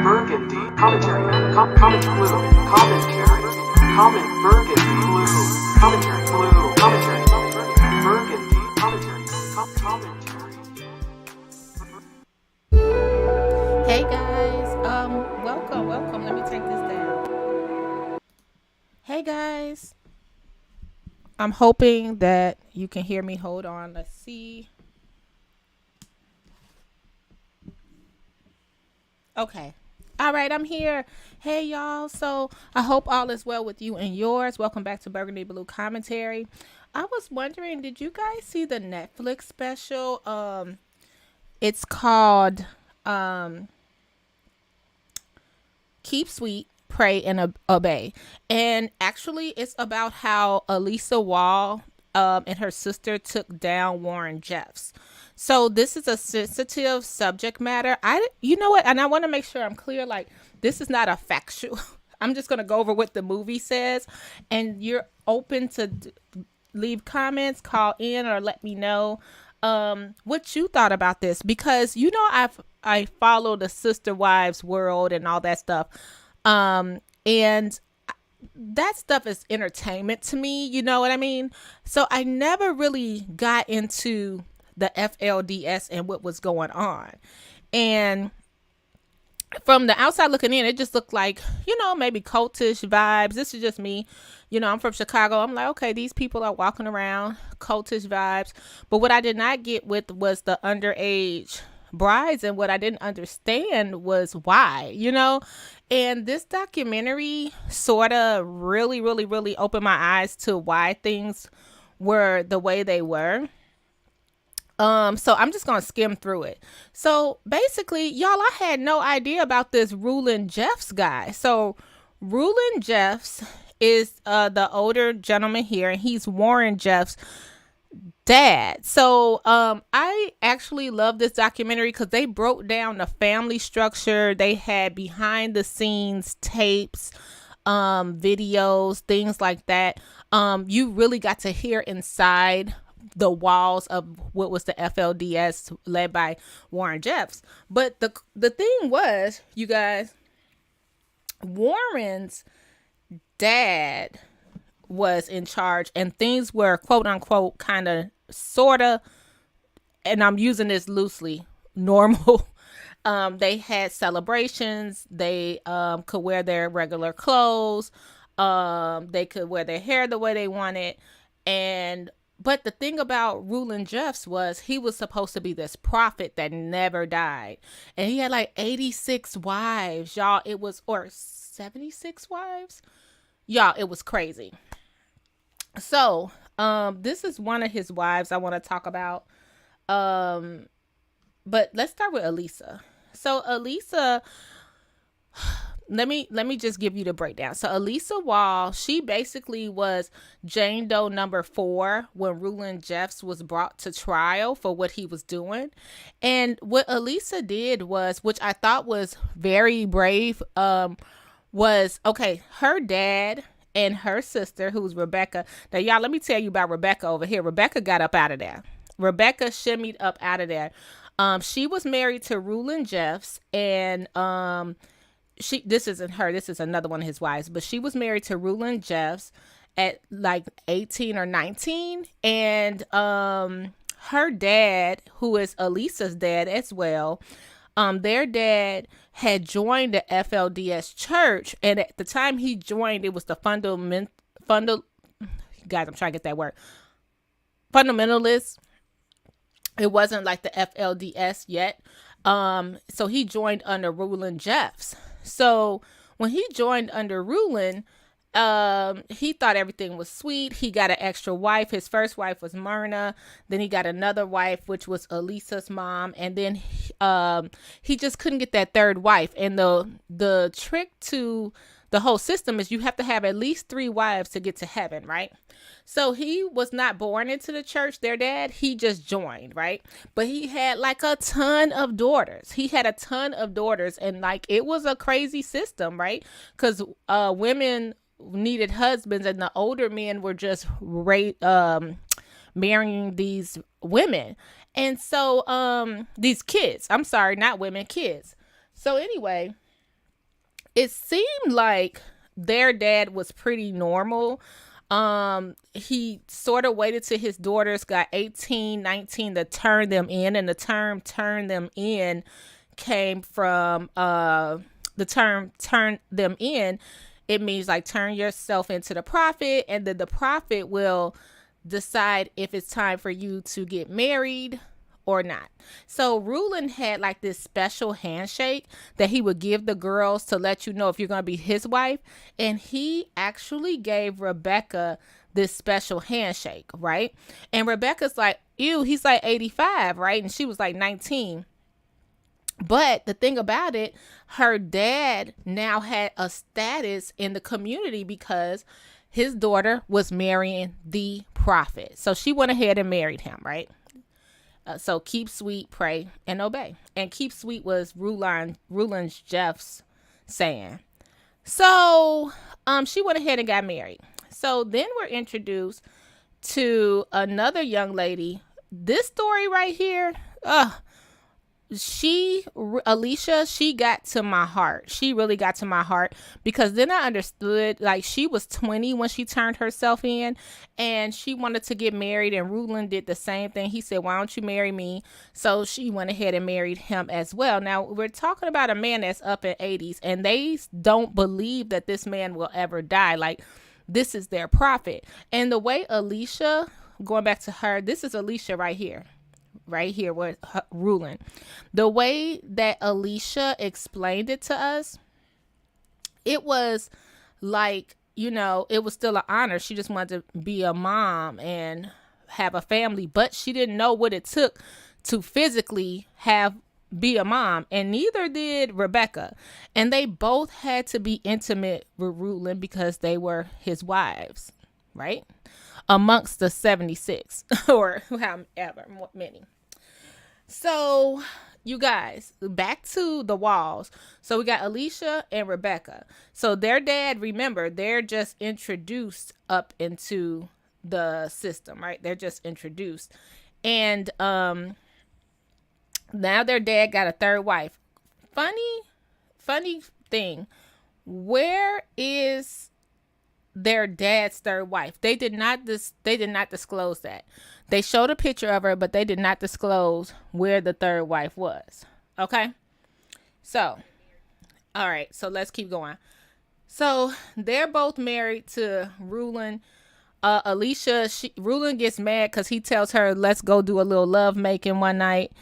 Burgundy, commentary, comment blue, commentary, comment Burgundy blue, commentary, Burgundy, commentary. Hey guys, welcome. Let me take this down. Hey guys, I'm hoping that you can hear me. Hold on, let's see. Okay. All right, I'm here. Hey y'all. So I hope all is well with you and yours. Welcome back to Burgundy Blue Commentary. I was wondering, did you guys see the Netflix special? It's called Keep Sweet, Pray and Obey. And actually it's about how Elisa Wall and her sister took down Warren Jeffs. So this is a sensitive subject matter. You know what? And I want to make sure I'm clear. Like, this is not a factual. I'm just going to go over what the movie says. And you're open to leave comments, call in, or let me know what you thought about this. Because, you know, I follow the sister wives world and all that stuff. And that stuff is entertainment to me. You know what I mean? So I never really got into the FLDS and what was going on. And from the outside looking in, it just looked like, you know, maybe cultish vibes. This is just me. You know, I'm from Chicago. I'm like, okay, these people are walking around, cultish vibes. But what I did not get with was the underage brides, and what I didn't understand was why, you know. And this documentary sort of really opened my eyes to why things were the way they were. So I'm just going to skim through it. So basically, y'all, I had no idea about this Rulin Jeffs guy. So Rulin Jeffs is the older gentleman here, and he's Warren Jeffs' dad. So I actually love this documentary because they broke down the family structure. They had behind the scenes tapes, videos, things like that. You really got to hear inside the walls of what was the FLDS led by Warren Jeffs. But the thing was, you guys, Warren's dad was in charge, and things were quote unquote kind of sort of, and I'm using this loosely, normal. They had celebrations. They could wear their regular clothes. They could wear their hair the way they wanted. But the thing about Rulin Jeffs was he was supposed to be this prophet that never died. And he had like 86 wives, y'all. It was, or 76 wives. Y'all, it was crazy. So, this is one of his wives I want to talk about. But let's start with Elisa. So Elisa, let me just give you the breakdown. So Elisa Wall, she basically was Jane Doe number 4 when Rulin Jeffs was brought to trial for what he was doing. And what Elisa did was, which I thought was very brave, was, okay, her dad and her sister, who's Rebecca. Now, y'all, let me tell you about Rebecca over here. Rebecca got up out of there. Rebecca shimmied up out of there. She was married to Rulin Jeffs, and this isn't her, this is another one of his wives, but she was married to Rulin Jeffs at like 18 or 19. And her dad, who is Elisa's dad as well, their dad had joined the FLDS church, and at the time he joined, it was the guys, I'm trying to get that word, fundamentalists. It wasn't like the FLDS yet. So he joined under Rulin Jeffs. So when he joined under Rulin, he thought everything was sweet. He got an extra wife. His first wife was Myrna. Then he got another wife, which was Elisa's mom. And then he just couldn't get that third wife. And the trick to the whole system is you have to have at least 3 wives to get to heaven, right? So he was not born into the church, their dad. He just joined, right? But he had like a ton of daughters. He had a ton of daughters, and like it was a crazy system, right? Because women needed husbands, and the older men were just marrying these women. And so these kids, I'm sorry, not women, kids. So anyway, it seemed like their dad was pretty normal. He sort of waited till his daughters got 18, 19 to turn them in, and the term turn them in came from the term turn them in. It means like turn yourself into the prophet, and then the prophet will decide if it's time for you to get married or not. So Rulon had like this special handshake that he would give the girls to let you know if you're going to be his wife. And he actually gave Rebecca this special handshake, right? And Rebecca's like, ew, he's like 85, right? And she was like 19. But the thing about it, her dad now had a status in the community because his daughter was marrying the prophet. So she went ahead and married him, right? So keep sweet, pray, and obey. And keep sweet was Rulon's Jeff's saying. So she went ahead and got married. So then we're introduced to another young lady. This story right here, Alicia, she got to my heart. She really got to my heart, because then I understood, like, she was 20 when she turned herself in, and she wanted to get married, and Rulon did the same thing. He said, why don't you marry me? So she went ahead and married him as well. Now we're talking about a man that's up in 80s, and they don't believe that this man will ever die. Like, this is their prophet. And the way Alicia, going back to her, this is Alicia right here with Rulon. The way that Alicia explained it to us, it was like, it was still an honor. She just wanted to be a mom and have a family, but she didn't know what it took to physically be a mom, and neither did Rebecca. And they both had to be intimate with Rulon because they were his wives, right? Amongst the 76 or however many. So you guys, back to the walls. So we got Alicia and Rebecca. So their dad, remember, they're just introduced up into the system, right? They're just introduced. And now their dad got a third wife. Funny thing. Where is their dad's third wife? They did not disclose that. They showed a picture of her, but they did not disclose where the third wife was. Okay? So, all right. So let's keep going. So they're both married to Rulon. Alicia, Rulon gets mad because he tells her, let's go do a little love making one night.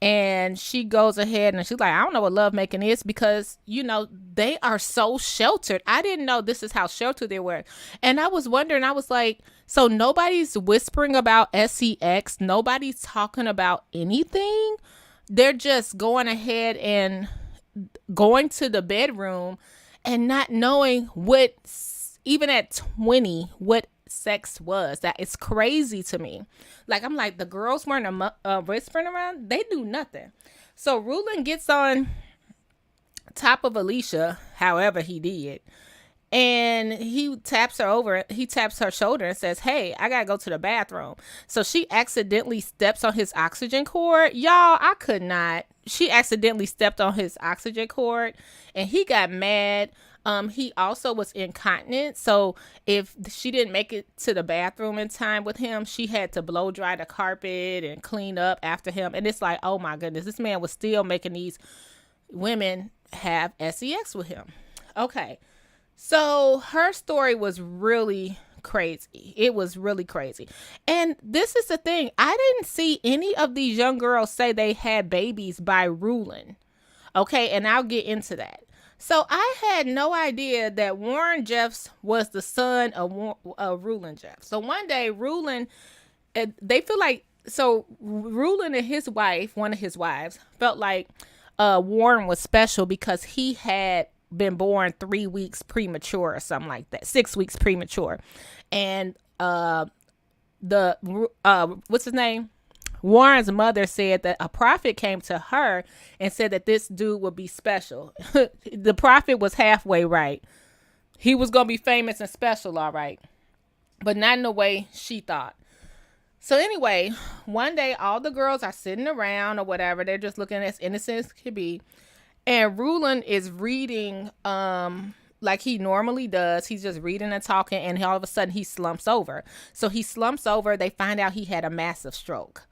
And she goes ahead and she's like, I don't know what love making is, because, they are so sheltered. I didn't know this is how sheltered they were. And I was wondering, I was like, so nobody's whispering about sex. Nobody's talking about anything. They're just going ahead and going to the bedroom and not knowing what, even at 20, what sex was. That is crazy to me. Like, I'm like, the girls weren't whispering around. They do nothing. So Rulon gets on top of Alicia, however he did, and he taps her shoulder and says, hey, I gotta go to the bathroom. So she accidentally steps on his oxygen cord. Y'all, I could not. She accidentally stepped on his oxygen cord, and he got mad. He also was incontinent, so if she didn't make it to the bathroom in time with him, she had to blow dry the carpet and clean up after him. And it's like, oh my goodness, this man was still making these women have sex with him. Okay, so her story was really crazy. It was really crazy. And this is the thing, I didn't see any of these young girls say they had babies by Rulon. Okay, and I'll get into that. So I had no idea that Warren Jeffs was the son of Rulon Jeffs. So one day Rulon, they feel like, so Rulon and his wife, one of his wives, felt like Warren was special because he had been born 3 weeks premature or something like that, 6 weeks premature. And the what's his name? Warren's mother said that a prophet came to her and said that this dude would be special. The prophet was halfway right. He was going to be famous and special, all right, but not in the way she thought. So anyway, one day all the girls are sitting around or whatever. They're just looking as innocent as could be. And Rulon is reading like he normally does. He's just reading and talking, and all of a sudden he slumps over. So he slumps over. They find out he had a massive stroke.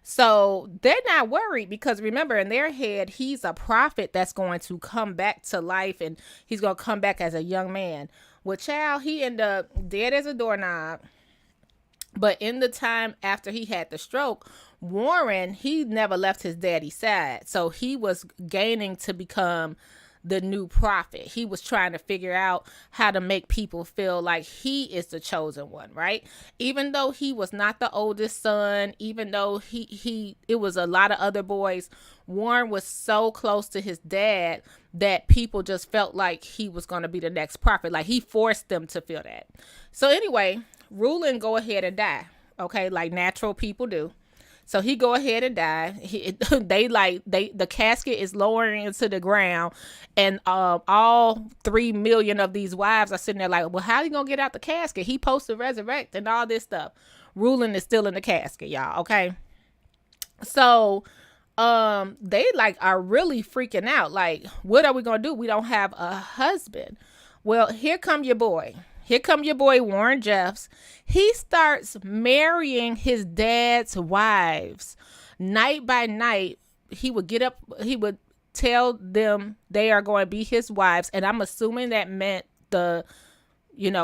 So they're not worried because remember, in their head, he's a prophet that's going to come back to life, and he's going to come back as a young man. Well, child, he ended up dead as a doorknob. But in the time after he had the stroke, Warren, he never left his daddy's side. So he was gaining to become the new prophet. He was trying to figure out how to make people feel like he is the chosen one, right? Even though he was not the oldest son, even though it was a lot of other boys, Warren was so close to his dad that people just felt like he was going to be the next prophet. Like he forced them to feel that. So anyway, Rulon go ahead and die, okay, like natural people do. So he go ahead and die. The casket is lowering into the ground, and all 3 million of these wives are sitting there like, well, how you gonna get out the casket? He supposed to resurrect and all this stuff. Rulon is still in the casket, y'all. Okay, so they like are really freaking out. Like, what are we gonna do? We don't have a husband. Well, here come your boy. Here come your boy, Warren Jeffs. He starts marrying his dad's wives. Night by night, he would get up, he would tell them they are going to be his wives. And I'm assuming that meant the,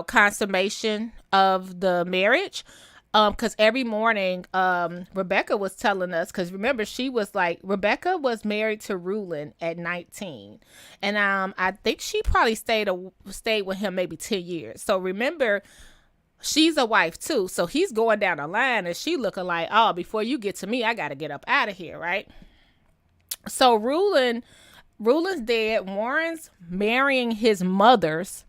consummation of the marriage. Because every morning, Rebecca was telling us, because remember, Rebecca was married to Rulon at 19. And I think she probably stayed with him maybe 10 years. So remember, she's a wife too. So he's going down the line and she looking like, oh, before you get to me, I got to get up out of here, right? So Rulon's dead. Warren's marrying his mother's.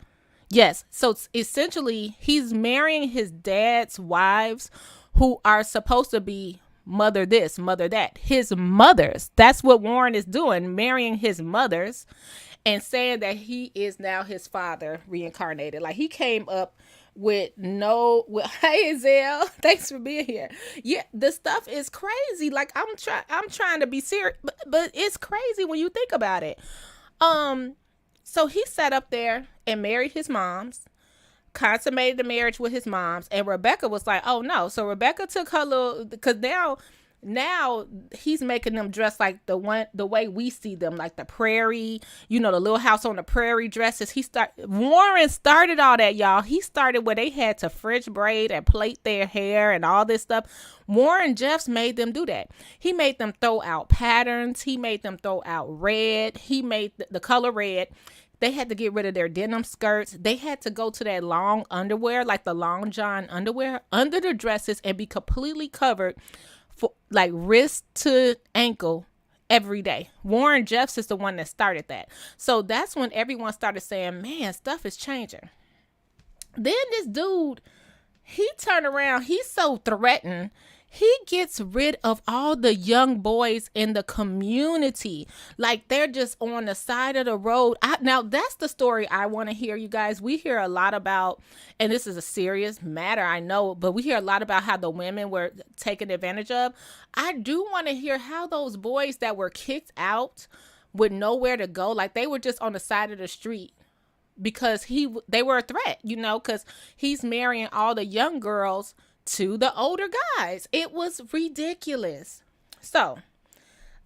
Yes. So essentially, he's marrying his dad's wives who are supposed to be mother this, mother that. His mothers. That's what Warren is doing, marrying his mothers and saying that he is now his father reincarnated. Like he came up with hey, Zell, thanks for being here. Yeah, the stuff is crazy. Like I'm trying to be serious, but it's crazy when you think about it. So he sat up there and married his moms, consummated the marriage with his moms, and Rebecca was like, oh no. So Rebecca took her little, because now he's making them dress like the way we see them, like the prairie, the little house on the prairie dresses. Warren started all that, y'all. He started where they had to French braid and plait their hair and all this stuff. Warren Jeffs made them do that. He made them throw out patterns. He made them throw out red. He made the color red. They had to get rid of their denim skirts. They had to go to that long underwear, like the long john underwear, under the dresses and be completely covered for like wrist to ankle every day. Warren Jeffs is the one that started that. So that's when everyone started saying, man, stuff is changing. Then this dude, he turned around. He's so threatened. He gets rid of all the young boys in the community. Like they're just on the side of the road. Now that's the story I want to hear, you guys. We hear a lot about, and this is a serious matter, I know, but we hear a lot about how the women were taken advantage of. I do want to hear how those boys that were kicked out with nowhere to go, like they were just on the side of the street because they were a threat, because he's marrying all the young girls to the older guys. It was ridiculous. So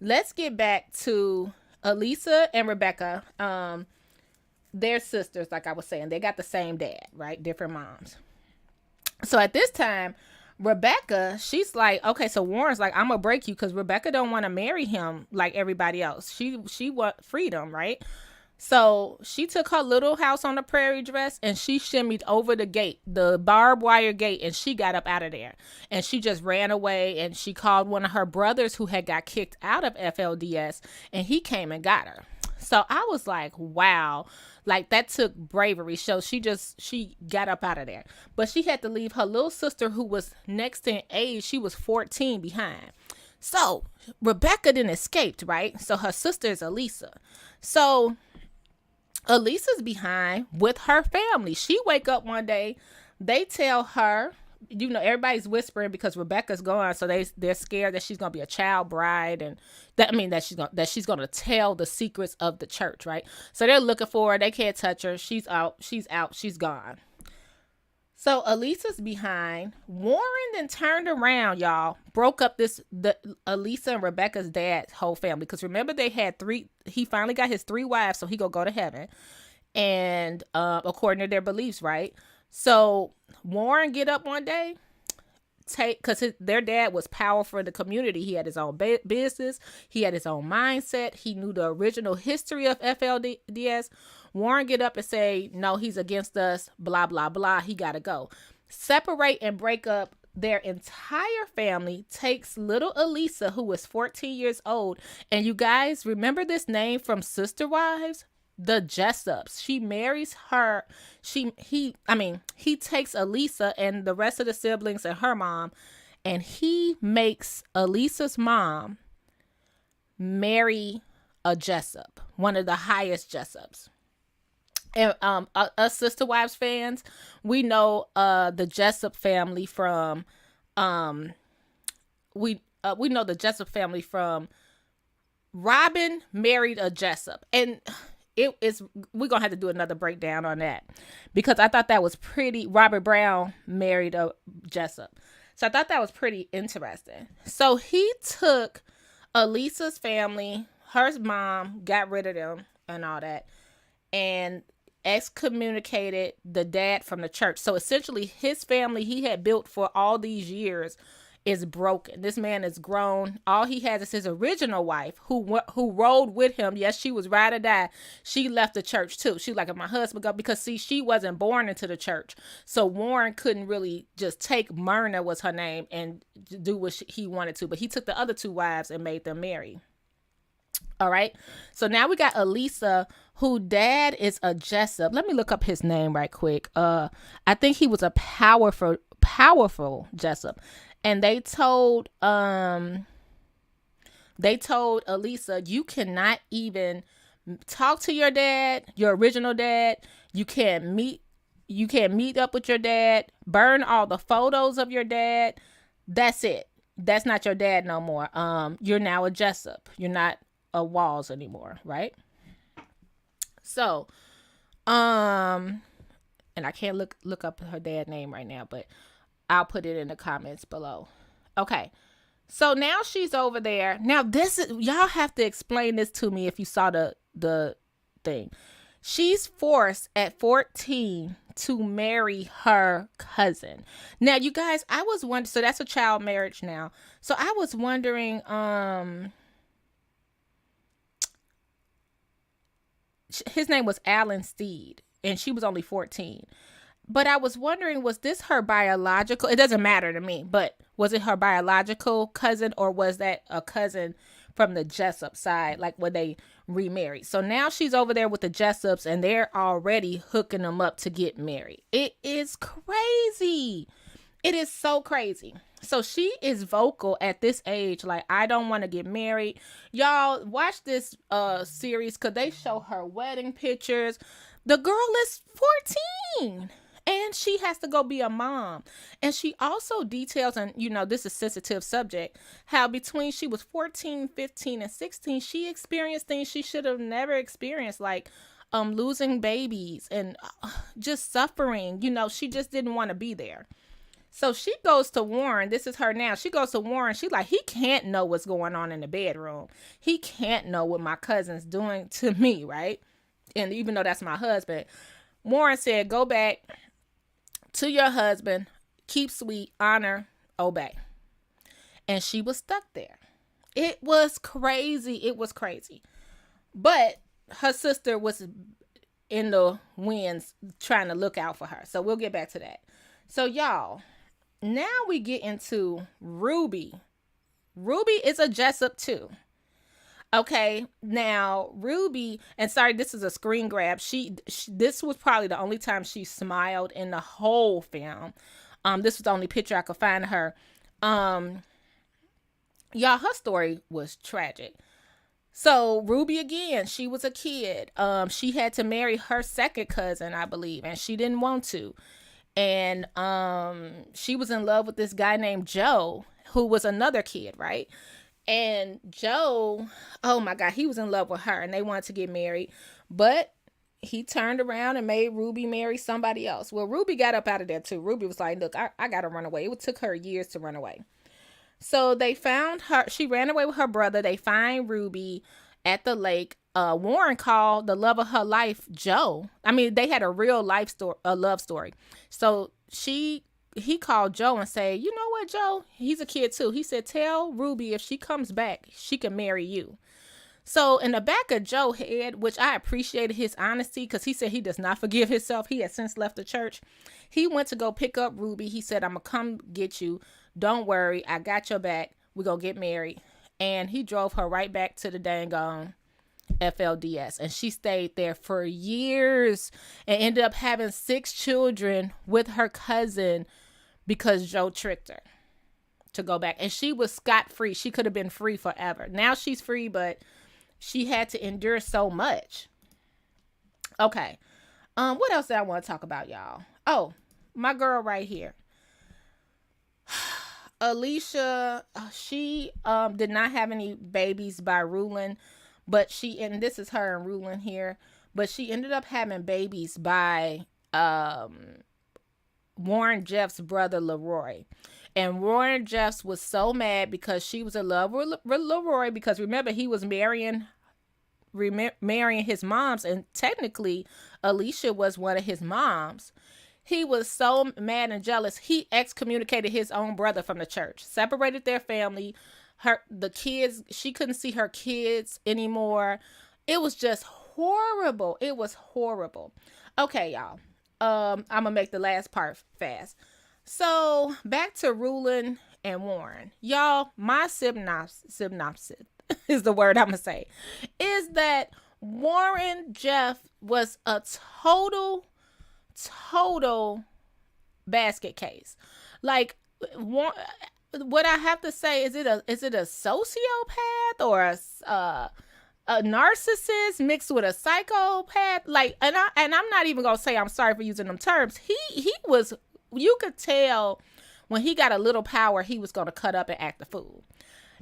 let's get back to Elisa and Rebecca. They're sisters, like I was saying. They got the same dad, right? Different moms. So at this time, Rebecca, she's like, okay, so Warren's like, I'm gonna break you because Rebecca don't want to marry him like everybody else. She want freedom, right? So she took her little house on the prairie dress and she shimmied over the gate, the barbed wire gate, and she got up out of there. And she just ran away and she called one of her brothers who had got kicked out of FLDS and he came and got her. So I was like, wow, like that took bravery. So she got up out of there. But she had to leave her little sister who was next in age. She was 14 behind. So Rebecca then escaped, right? So her sister is Elisa. So Elisa's behind with her family. She wake up one day, they tell her, everybody's whispering because Rebecca's gone, so they're scared that she's gonna be a child bride, and that she's gonna tell the secrets of the church, right? So they're looking for her. They can't touch her. She's out. She's gone. So Elisa's behind. Warren then turned around, y'all. Broke up the Elisa and Rebecca's dad's whole family. Because remember, they had three. He finally got his three wives, so he go to heaven, and according to their beliefs, right? So Warren get up one day, because their dad was powerful in the community. He had his own business. He had his own mindset. He knew the original history of FLDS. Warren get up and say, no, he's against us, blah, blah, blah. He got to go. Separate and break up their entire family, takes little Elisa, who was 14 years old. And you guys remember this name from Sister Wives? The Jessups. She marries her. He takes Elisa and the rest of the siblings and her mom, and he makes Elisa's mom marry a Jessup, one of the highest Jessups. And us Sister Wives fans, we know the Jessup family from we know the Jessup family from Robin married a Jessup, and we're gonna have to do another breakdown on that, because I thought that was pretty. Robert Brown married a Jessup, so I thought that was pretty interesting. So he took Elisa's family, her mom, got rid of them and all that, and excommunicated the dad from the church. So essentially his family he had built for all these years is broken. This man is grown. All he has is his original wife who rode with him. Yes, she was ride or die. She left the church too. She like, if my husband go, because see, she wasn't born into the church. So Warren couldn't really just take Myrna was her name and do what he wanted to. But he took the other two wives and made them marry. All right. So now we got Elisa, who dad is a Jessup. Let me look up his name right quick. I think he was a powerful Jessup. And they told Elisa, you cannot even talk to your dad, your original dad. You can't meet up with your dad. Burn all the photos of your dad. That's it. That's not your dad no more. You're now a Jessup. You're not a Walls anymore, right? So, and I can't look up her dad name right now, but I'll put it in the comments below. Okay. So now she's over there. Now y'all have to explain this to me if you saw the thing. She's forced at 14 to marry her cousin. Now, you guys, I was wondering, so that's a child marriage now. So I was wondering, his name was Alan Steed, and she was only 14. But I was wondering, was this her biological? It doesn't matter to me, but was it her biological cousin, or was that a cousin from the Jessup side, like when they remarried? So now she's over there with the Jessups, and they're already hooking them up to get married. It is crazy. It is so crazy. So she is vocal at this age, like, I don't want to get married. Y'all watch this series, because they show her wedding pictures. The girl is 14. And she has to go be a mom. And she also details, and this is a sensitive subject, how between she was 14, 15, and 16, she experienced things she should have never experienced, like losing babies and just suffering. She just didn't want to be there. So she goes to Warren. This is her now. She goes to Warren. She's like, he can't know what's going on in the bedroom. He can't know what my cousin's doing to me, right? And even though that's my husband, Warren said, go back to your husband, keep sweet, honor, obey. And she was stuck there. It was crazy. It was crazy. But her sister was in the winds trying to look out for her. So we'll get back to that. So y'all, now we get into Ruby. Ruby is a Jessup too. Okay, now Ruby, and sorry, this is a screen grab. This was probably the only time she smiled in the whole film. This was the only picture I could find of her. Um, y'all, her story was tragic. So Ruby again, she was a kid. She had to marry her second cousin, I believe, and she didn't want to. And she was in love with this guy named Joe, who was another kid, right? And Joe, oh my God, he was in love with her and they wanted to get married. But he turned around and made Ruby marry somebody else. Well, Ruby got up out of there too. Ruby was like, look, I got to run away. It took her years to run away. So they found her. She ran away with her brother. They find Ruby at the lake. Warren called the love of her life Joe. I mean, they had a real life story, a love story. So he called Joe and said, you know what, Joe? He's a kid too. He said, tell Ruby if she comes back, she can marry you. So in the back of Joe's head, which I appreciated his honesty because he said he does not forgive himself. He had since left the church. He went to go pick up Ruby. He said, I'm going to come get you. Don't worry. I got your back. We're going to get married. And he drove her right back to the dang on FLDS. And she stayed there for years and ended up having 6 children with her cousin because Joe tricked her to go back. And she was scot-free. She could have been free forever. Now she's free, but she had to endure so much. Okay. What else did I want to talk about, y'all? Oh, my girl right here. Alicia, she did not have any babies by Rulon, but and this is her and Rulon here, but she ended up having babies by Warren Jeff's brother, Leroy. And Warren Jeffs was so mad because she was in love with Leroy, because remember, he was marrying his moms, and technically Alicia was one of his moms. He was so mad and jealous, he excommunicated his own brother from the church, separated their family. The kids, she couldn't see her kids anymore. It was just horrible. It was horrible. Okay, y'all. I'm gonna make the last part fast. So back to Rulon and Warren. Y'all, my synopsis is the word I'm gonna say, is that Warren Jeff was a total basket case. Like, what I have to say, is it a sociopath or a narcissist mixed with a psychopath? Like, and I'm not even gonna say, I'm sorry for using them terms. He was, you could tell when he got a little power, he was gonna cut up and act a fool.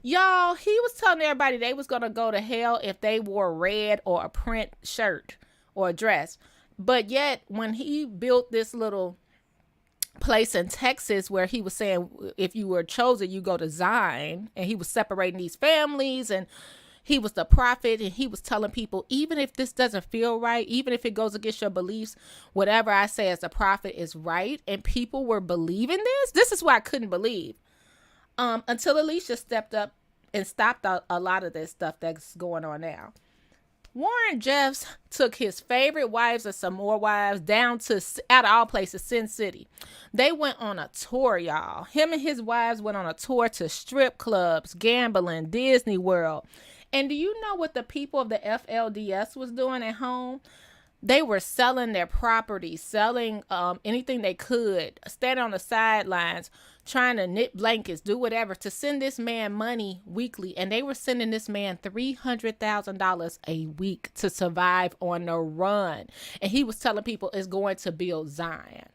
Y'all, he was telling everybody they was gonna go to hell if they wore red or a print shirt or a dress. But yet, when he built this little place in Texas where he was saying, if you were chosen, you go to Zion, and he was separating these families, and he was the prophet, and he was telling people, even if this doesn't feel right, even if it goes against your beliefs, whatever I say as a prophet is right. And people were believing this. This is what I couldn't believe. Until Alicia stepped up and stopped a lot of this stuff that's going on now. Warren Jeffs took his favorite wives and some more wives down to, out of all places, Sin City. They went on a tour, y'all. Him and his wives went on a tour to strip clubs, gambling, Disney World. And do you know what the people of the FLDS was doing at home? They were selling their property, selling anything they could, standing on the sidelines, trying to knit blankets, do whatever to send this man money weekly. And they were sending this man $300,000 a week to survive on the run. And he was telling people it's going to build Zion.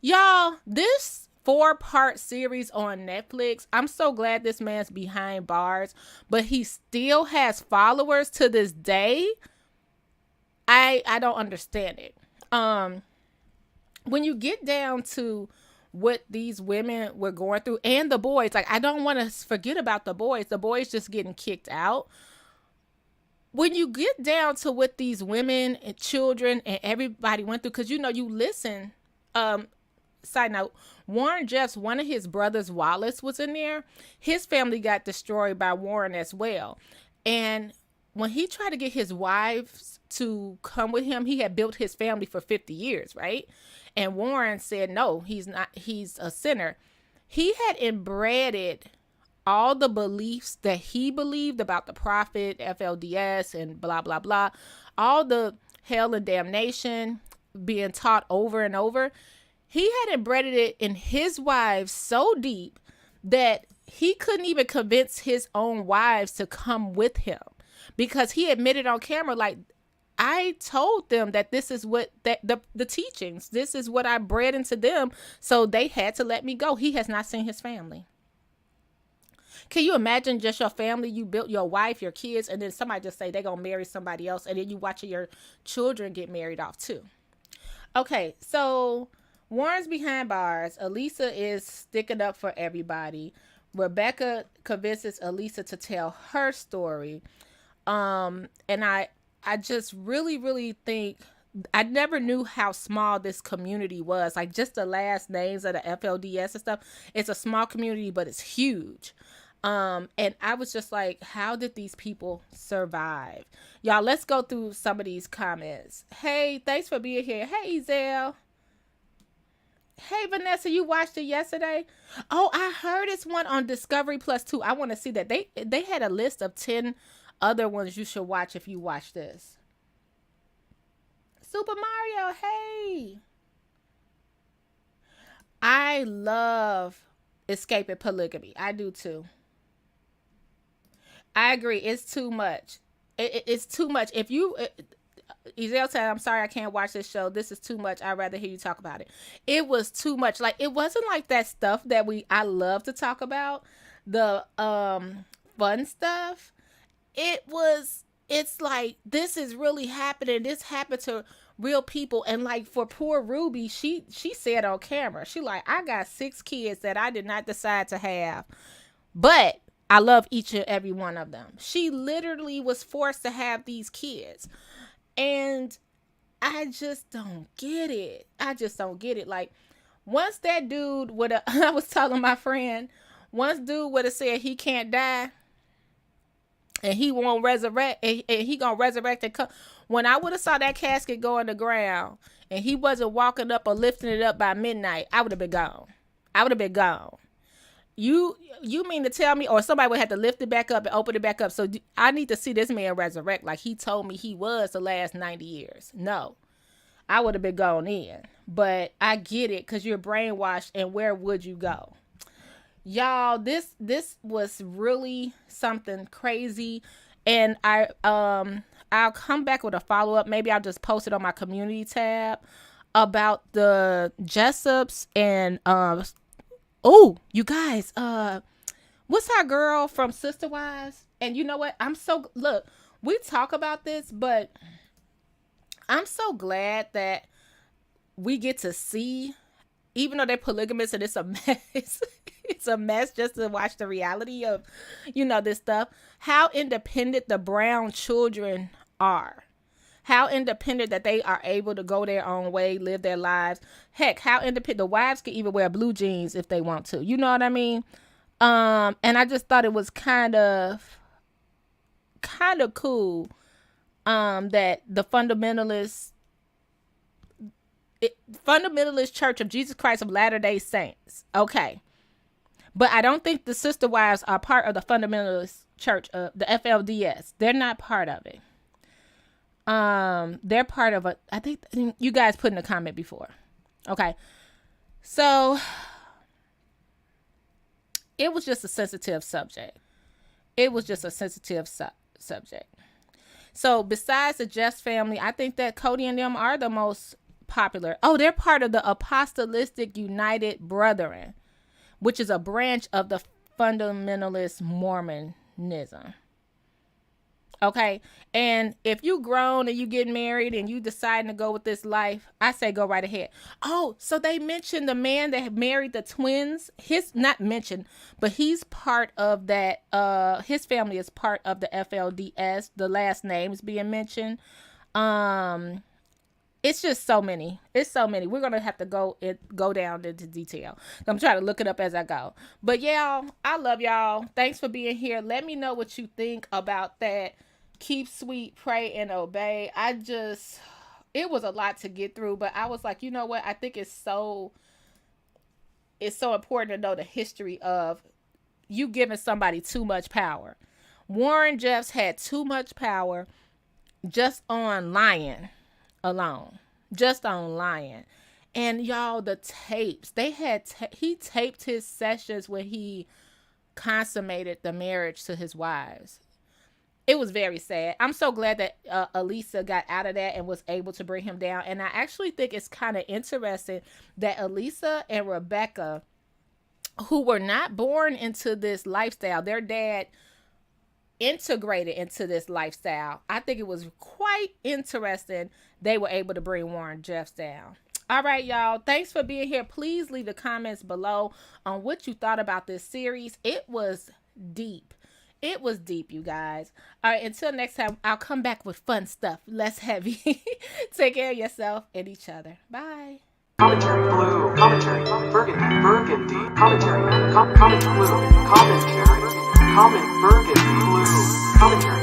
Y'all, this 4-part series on Netflix, I'm so glad this man's behind bars, but he still has followers to this day. I don't understand it. When you get down to what these women were going through, and the boys, like, I don't want to forget about the boys just getting kicked out. When you get down to what these women and children and everybody went through, because, you know, you listen, side note, Warren Jeffs, one of his brothers, Wallace, was in there. His family got destroyed by Warren as well. And when he tried to get his wives to come with him, he had built his family for 50 years, right? And Warren said, no, he's not. He's a sinner. He had inbred all the beliefs that he believed about the prophet, FLDS, and blah, blah, blah, all the hell and damnation being taught over and over, he had embedded it in his wives so deep that he couldn't even convince his own wives to come with him, because he admitted on camera, like, I told them that this is what the teachings, this is what I bred into them, so they had to let me go. He has not seen his family. Can you imagine just your family? You built your wife, your kids, and then somebody just say they're going to marry somebody else, and then you watching your children get married off too. Okay, so Warren's behind bars. Elisa is sticking up for everybody. Rebecca convinces Elisa to tell her story. And I just really, really think, I never knew how small this community was. Like, just the last names of the FLDS and stuff. It's a small community, but it's huge. And I was just like, how did these people survive? Y'all, let's go through some of these comments. Hey, thanks for being here. Hey, Zell. Hey, Vanessa, you watched it yesterday? Oh, I heard it's one on Discovery Plus too. I want to see that. They had a list of 10 other ones you should watch if you watch this. Super Mario, hey. I love escaping polygamy. I do too. I agree. It's too much. It's too much. If you, Ezel said, I'm sorry I can't watch this show. This is too much. I'd rather hear you talk about it. It was too much. Like, it wasn't like that stuff that I love to talk about. The fun stuff. It's like, this is really happening. This happened to real people. And like, for poor Ruby, she said on camera, she like, I got 6 kids that I did not decide to have, but I love each and every one of them. She literally was forced to have these kids. And I just don't get it. I just don't get it. Like, once that dude would have, I was telling my friend, once dude would have said he can't die and he won't resurrect, and he gonna resurrect and come. When I would have saw that casket go in the ground and he wasn't walking up or lifting it up by midnight, I would have been gone. I would have been gone. You mean to tell me, or somebody would have to lift it back up and open it back up? So I need to see this man resurrect like he told me he was the last 90 years. No, I would have been gone in. But I get it, because you're brainwashed, and where would you go? Y'all, this was really something crazy. And I'll come back with a follow-up. Maybe I'll just post it on my community tab about the Jessups and oh, you guys, what's our girl from Sister Wives? And you know what? Look, we talk about this, but I'm so glad that we get to see, even though they're polygamous and it's a mess, it's a mess just to watch the reality of, this stuff, how independent the Brown children are. How independent that they are able to go their own way, live their lives. Heck, how independent the wives can even wear blue jeans if they want to. You know what I mean? And I just thought it was kind of cool that the fundamentalist Church of Jesus Christ of Latter-day Saints. Okay. But I don't think the Sister Wives are part of the fundamentalist church of the FLDS. They're not part of it. They're part of I think you guys put in a comment before. Okay. So it was just a sensitive subject. Subject. So besides the Jess family, I think that Cody and them are the most popular. Oh, they're part of the Apostolic United Brethren, which is a branch of the fundamentalist Mormonism. Okay. And if you grown and you get married and you deciding to go with this life, I say go right ahead. Oh, so they mentioned the man that married the twins. Not mentioned, but he's part of that. His family is part of the FLDS. The last names being mentioned. It's just so many. It's so many. We're going to have to go down into detail. I'm trying to look it up as I go. But y'all, I love y'all. Thanks for being here. Let me know what you think about that. Keep sweet, pray, and obey. It was a lot to get through, but I was like, you know what? I think it's so important to know the history of you giving somebody too much power. Warren Jeffs had too much power just on lying alone. Just on lying. And y'all, the tapes, he taped his sessions when he consummated the marriage to his wives. It was very sad. I'm so glad that Elisa got out of that and was able to bring him down. And I actually think it's kind of interesting that Elisa and Rebecca, who were not born into this lifestyle, their dad integrated into this lifestyle. I think it was quite interesting they were able to bring Warren Jeffs down. All right, y'all. Thanks for being here. Please leave the comments below on what you thought about this series. It was deep. It was deep, you guys. All right, until next time, I'll come back with fun stuff, less heavy. Take care of yourself and each other. Bye. Commentary blue, commentary burgundy, commentary comment blue, commentary comment burgundy blue, commentary.